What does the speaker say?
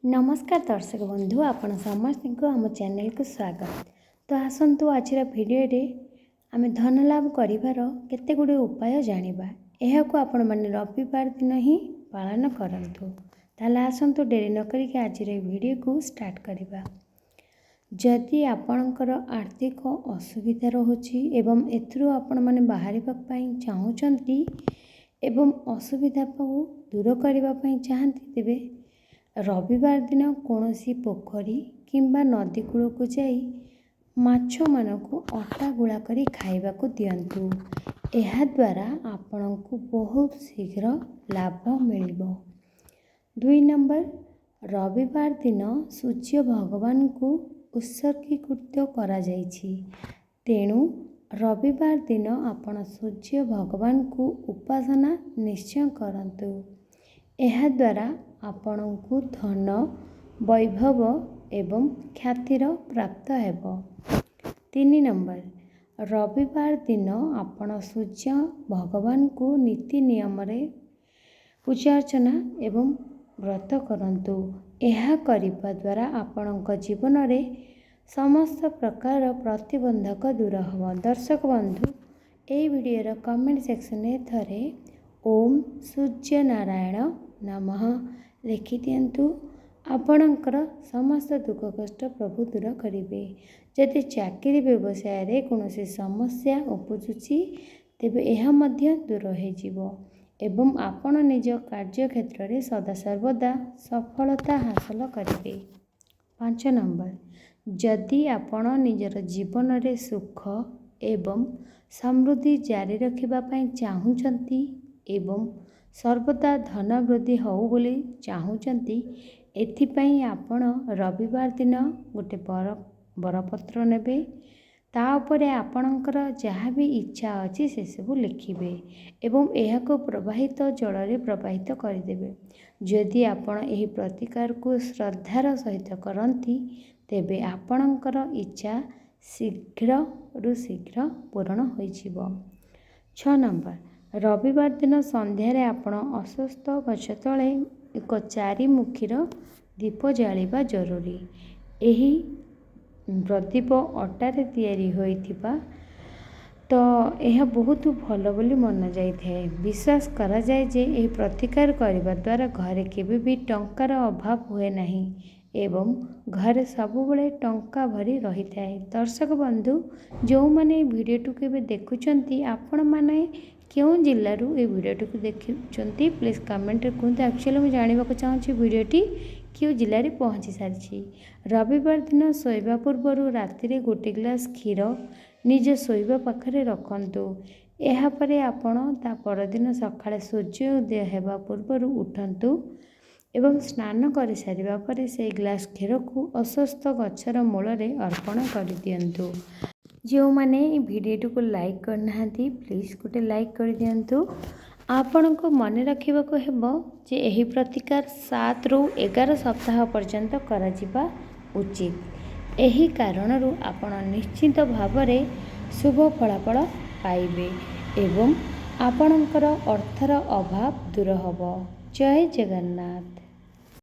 नमस्कार दर्शक बंधु आपण समस्त को आम चैनल को स्वागत। तो आसतु आज भिडियो रे आम धन लाभ करिवार केते गुडे उपाय जानिबा। एहा को आपण माने रविवार दिन ही पालन करंतु। ताले आसतु डेरी न करिके आज भिडियो को स्टार्ट करिबा। जदि आपणकर आर्थिक असुविधा रहुछि एवं एथरो आपण माने बाहरिबा पई चाहुचंती एवं असुविधा को दूर करिबा पई चाहंती तेबे रविवार दिन कौनसी पोखरी किंबा नदी कूल को जाई माछ मानकु अटा गुला करी खाइबा को दियंतु। एहा द्वारा आपनकु बहुत शीघ्र लाभ मिलिबो। 2 नंबर, रविवार दिन सूर्य भगवान को उत्सर्गीकृत करा जाइछि। तेणु रविवार दिन आपण सूर्य भगवान को उपासना निश्चय करंतु। एहा द्वारा आपणकु धन वैभव एवं ख्यातिर प्राप्त हेबो। 3 नंबर, रविवार दिन आपण सूर्य भगवान को नीति नियम रे पूजा अर्चना एवं व्रत करंतु। एहा करिबा द्वारा आपणक जीवन रे समस्त प्रकार प्रतिबंधक दूर हबो। दर्शक बंधु ए वीडियो रो कमेंट सेक्शन में थरे ओम सूर्य नारायण नमः लिखि दियंतु। आपणकर समस्त दुख कष्ट प्रभु दूर करिवे। जदि चाकरी व्यवसाय रे कोनोसी समस्या उपजुची तेबे एहा मध्य दूर हो जिवो एवं आपण निज कार्य क्षेत्र रे सदा सर्वदा सफलता हासिल करिवे। 5 नंबर, जदि आपण निजर जीवन रे सुख एवं समृद्धि जारी रखिबा पई चाहुचंती एवं सर्वदा धन वृद्धि हो बोली चाहुचंती एथिपाई आपण रविवार दिन गोटे बरपत्र नेबे। ता उपरे आपणकर जहाँ भी इच्छा अच्छी से सब लिखिबे एवं एहाको प्रवाहित जल रे प्रवाहित करदेबे। जदि आपण एही प्रतिकार को श्रद्धार सहित करंती तेबे आपणकर इच्छा शीघ्र रु शीघ्र पूर्ण होई जिवो। 6 नंबर, रविवार दिन संध्यारे आपण अस्वस्थ गछ तले एक 4 मुखीर दीप जालिबा जरूरी। एही प्रदीप अटारे तैयारी होइथिबा तो यह बहुत भल बोली मन जाए। विश्वास करा जाए जे एही प्रतिकार करिबा द्वारा घरे केबे भी टंकार अभाव हुए नहीं एवं घरे सबुबले टंका भरी रही थाए। दर्शक बंधु जो माने वीडियो के देखुचंती आपण माने क्यों जिल्लारू ए वीडियो को देखुचंती प्लीज कमेंट कहते। एक्चुअली मुझे जानवा को चाहूँगी वीडियोटी क्यों जिले में पहुँची सारी। रविवार दिन शोवा पूर्व राति गोटे ग्लास क्षीर निज शोवा पाखे रखंतु। यापर आपण ता परदिन सकाळे सूर्य उदय हेबा पूर्व उठंतु एवं स्नान कर सारिबा परे से ग्लास क्षीर को अस्वस्थ गछर मूल रे अर्पण कर दियंतु। जो माने वीडियो को लाइक करना प्लीज गोटे लाइक कर दियंतु। आपण को मन रखिबा को हेबो जे एही प्रतिकार 7 रु 11 सप्ताह पर्यंत करा जिबा उचित। एही कारणरू आपण निश्चित भावरे शुभ फलाफल पाइबे एवं आपणकर अर्थर अभाव दूर हबो। जय जगन्नाथ।